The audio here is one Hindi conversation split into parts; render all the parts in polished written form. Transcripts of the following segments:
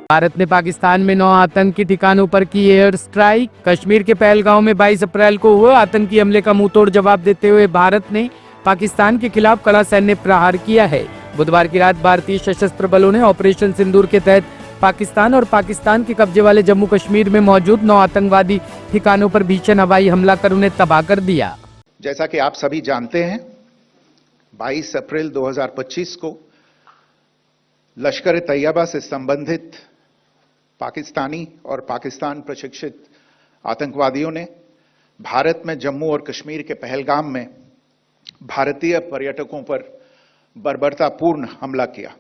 भारत ने पाकिस्तान में 9 आतंकी ठिकानों पर की एयर स्ट्राइक। कश्मीर के पहलगांव में 22 अप्रैल को हुए आतंकी हमले का मुंहतोड़ जवाब देते हुए भारत ने पाकिस्तान के खिलाफ कड़ा सैन्य प्रहार किया है। बुधवार की रात भारतीय सशस्त्र बलों ने ऑपरेशन सिंदूर के तहत पाकिस्तान और पाकिस्तान के कब्जे वाले जम्मू कश्मीर में मौजूद 9 आतंकवादी ठिकानों पर भीषण हवाई हमला कर उन्हें तबाह कर दिया। जैसा कि आप सभी जानते हैं, 22 अप्रैल 2025 को लश्कर तैयबा से संबंधित पाकिस्तानी और पाकिस्तान प्रशिक्षित आतंकवादियों ने भारत में जम्मू और कश्मीर के पहलगाम में भारतीय पर्यटकों पर बर्बरतापूर्ण हमला किया।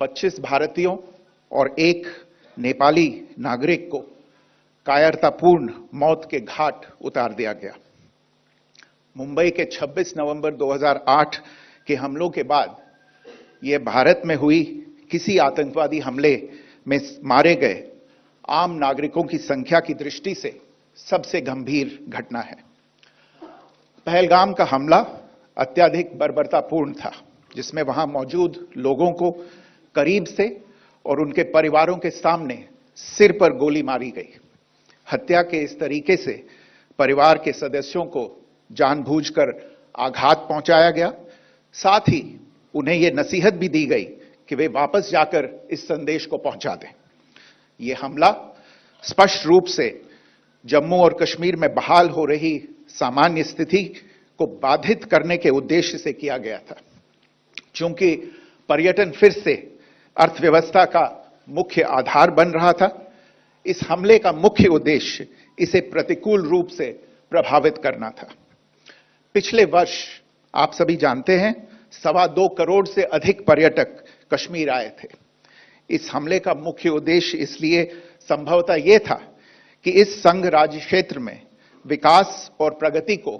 25 भारतीयों और एक नेपाली नागरिक को कायरतापूर्ण मौत के घाट उतार दिया गया। मुंबई के 26 नवंबर 2008 के हमलों के बाद यह भारत में हुई किसी आतंकवादी हमले में मारे गए आम नागरिकों की संख्या की दृष्टि से सबसे गंभीर घटना है। पहलगाम का हमला अत्यधिक बर्बरतापूर्ण था, जिसमें वहां मौजूद लोगों को करीब से और उनके परिवारों के सामने सिर पर गोली मारी गई। हत्या के इस तरीके से परिवार के सदस्यों को जानबूझकर आघात पहुंचाया गया। साथ ही उन्हें यह नसीहत भी दी गई कि वे वापस जाकर इस संदेश को पहुंचा दें। यह हमला स्पष्ट रूप से जम्मू और कश्मीर में बहाल हो रही सामान्य स्थिति को बाधित करने के उद्देश्य से किया गया था। चूंकि पर्यटन फिर से अर्थव्यवस्था का मुख्य आधार बन रहा था, इस हमले का मुख्य उद्देश्य इसे प्रतिकूल रूप से प्रभावित करना था। पिछले वर्ष आप सभी जानते हैं 2.25 करोड़ से अधिक पर्यटक कश्मीर आए थे। इस हमले का मुख्य उद्देश्य इसलिए संभवतः यह था कि इस संघ राज्य क्षेत्र में विकास और प्रगति को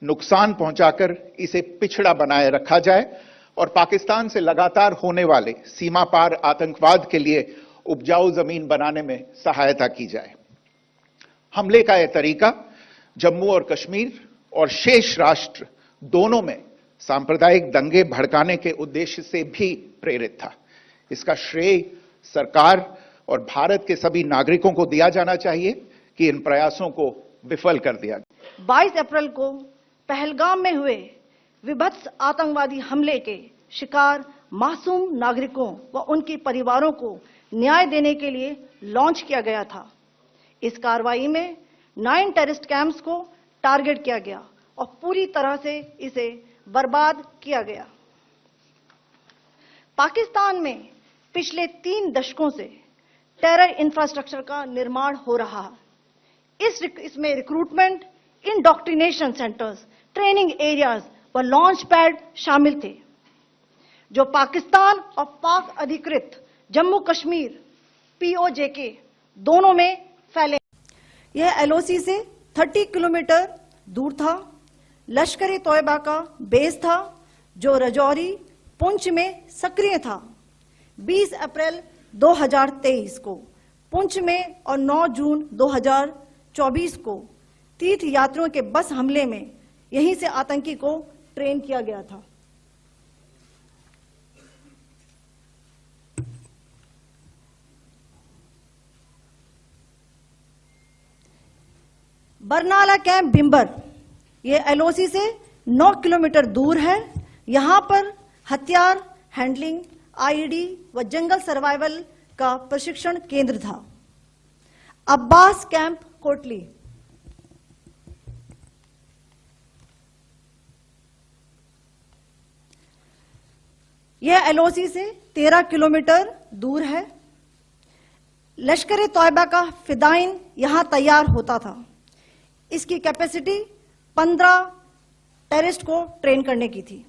नुकसान पहुंचाकर इसे पिछड़ा बनाए रखा जाए और पाकिस्तान से लगातार होने वाले सीमा पार आतंकवाद के लिए उपजाऊ जमीन बनाने में सहायता की जाए। हमले का यह तरीका जम्मू और कश्मीर और शेष राष्ट्र दोनों में सांप्रदायिक दंगे भड़काने के उद्देश्य से भी प्रेरित था। इसका श्रेय सरकार और भारत के सभी नागरिकों को दिया जाना चाहिए कि इन प्रयासों को विफल कर दिया। 22 अप्रैल को पहलगाम में हुए विभत्स आतंकवादी हमले के शिकार मासूम नागरिकों व उनके परिवारों को न्याय देने के लिए लॉन्च किया गया था। इस कार्रवाई में 9 टेररिस्ट कैंप्स को टारगेट किया गया और पूरी तरह से इसे बर्बाद किया गया। पाकिस्तान में पिछले 3 दशकों से टेरर इंफ्रास्ट्रक्चर का निर्माण हो रहा है। इसमें recruitment, indoctrination centres, training areas व लॉन्च पैड शामिल थे, जो पाकिस्तान और पाक अधिकृत जम्मू कश्मीर POJK दोनों में फैले। यह LOC से 30 किलोमीटर दूर था। लश्कर तोयबा का बेस था, जो रजौरी, पुंछ में सक्रिय था। 20 अप्रैल 2023 को पुंछ में और 9 जून 2024 को तीर्थ यात्रियों के बस हमले में यहीं से आतंकी को ट्रेन किया गया था। बरनाला कैंप भिंबर, ये LOC से 9 किलोमीटर दूर है। यहां पर हथियार हैंडलिंग, IED व जंगल सर्वाइवल का प्रशिक्षण केंद्र था। अब्बास कैंप कोटली, यह LOC से 13 किलोमीटर दूर है। लश्कर तोयबा का फिदाइन यहां तैयार होता था। इसकी कैपेसिटी 15 टेररिस्ट को ट्रेन करने की थी।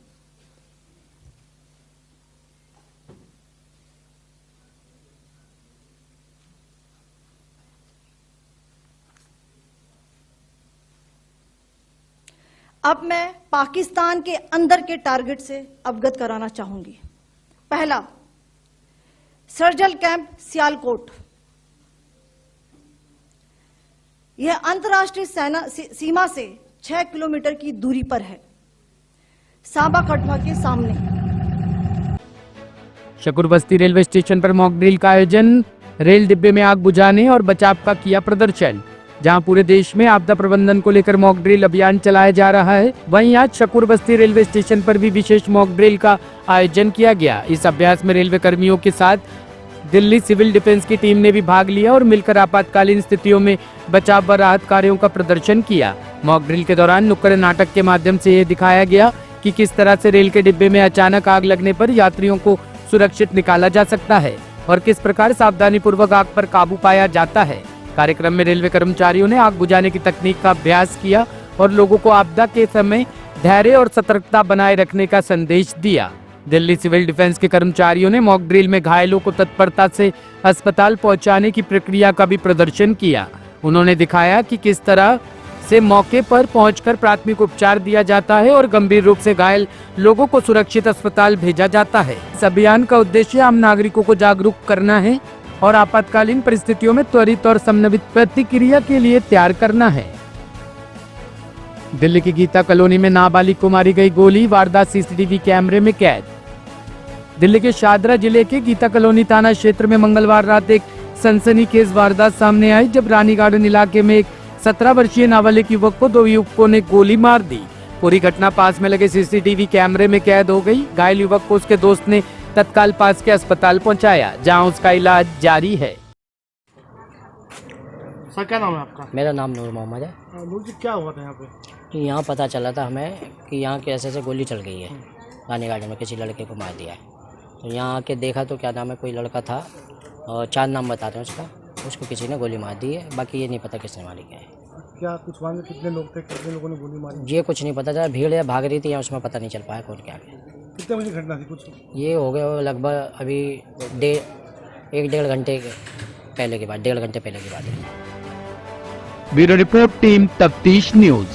अब मैं पाकिस्तान के अंदर के टारगेट से अवगत कराना चाहूंगी। पहला, सर्जल कैंप सियालकोट। यह अंतर्राष्ट्रीय सीमा से 6 किलोमीटर की दूरी पर है, सांबा कटवा के सामने। शकूरबस्ती रेलवे स्टेशन पर मॉक ड्रिल का आयोजन, रेल डिब्बे में आग बुझाने और बचाव का किया प्रदर्शन। जहां पूरे देश में आपदा प्रबंधन को लेकर मॉक ड्रिल अभियान चलाया जा रहा है, वहीं आज शकूरबस्ती रेलवे स्टेशन पर भी विशेष मॉक ड्रिल का आयोजन किया गया। इस अभ्यास में रेलवे कर्मियों के साथ दिल्ली सिविल डिफेंस की टीम ने भी भाग लिया और मिलकर आपातकालीन स्थितियों में बचाव व राहत कार्यों का प्रदर्शन किया। मॉक ड्रिल के दौरान नुक्कड़ नाटक के माध्यम से ये दिखाया गया कि किस तरह से रेल के डिब्बे में अचानक आग लगने पर यात्रियों को सुरक्षित निकाला जा सकता है और किस प्रकार सावधानी पूर्वक आग पर काबू पाया जाता है। कार्यक्रम में रेलवे कर्मचारियों ने आग बुझाने की तकनीक का अभ्यास किया और लोगों को आपदा के समय धैर्य और सतर्कता बनाए रखने का संदेश दिया। दिल्ली सिविल डिफेंस के कर्मचारियों ने मॉक ड्रिल में घायलों को तत्परता से अस्पताल पहुंचाने की प्रक्रिया का भी प्रदर्शन किया। उन्होंने दिखाया कि किस तरह से मौके पर पहुंचकर प्राथमिक उपचार दिया जाता है और गंभीर रूप से घायल लोगों को सुरक्षित अस्पताल भेजा जाता है। इस अभियान का उद्देश्य आम नागरिकों को जागरूक करना है और आपातकालीन परिस्थितियों में त्वरित और समन्वित प्रतिक्रिया के लिए तैयार करना है। दिल्ली की गीता कॉलोनी में नाबालिग को मारी गई गोली, वारदात सीसीटीवी कैमरे में कैद। दिल्ली के शादरा जिले के गीता कॉलोनी थाना क्षेत्र में मंगलवार रात एक सनसनीखेज वारदात सामने आई, जब रानी गार्डन इलाके में एक 17 वर्षीय नाबालिग युवक को दो युवकों ने गोली मार दी। पूरी घटना पास में लगे सीसीटीवी कैमरे में कैद हो गई। घायल युवक को उसके दोस्त ने तत्काल पास के अस्पताल पहुंचाया, जहां उसका इलाज जारी है। सर क्या नाम है आपका? मेरा नाम नूर मोहम्मद है। नूर जी, क्या हुआ था यहाँ पे? कि यहाँ पता चला था हमें कि यहाँ के ऐसे गोली चल गई है, रानी गार्डन में किसी लड़के को मार दिया है। तो यहाँ आके देखा तो क्या नाम है, कोई लड़का था और 4 नाम बताते हैं उसको किसी ने गोली मार दी है। बाकी ये नहीं पता किसने मारी क्या है। क्या कुछ मालूम कितने लोग थे, कितने लोगों ने गोली मारी? ये कुछ नहीं पता चला, भीड़ या भाग रही थी या उसमें पता नहीं चल पाया कौन क्या है। कितने बजे घटना थी कुछ? ये हो गया लगभग अभी 1-1.5 घंटे पहले की बात, 1.5 घंटे पहले की बात है। ब्यूरो रिपोर्ट, टीम तफ्तीश न्यूज।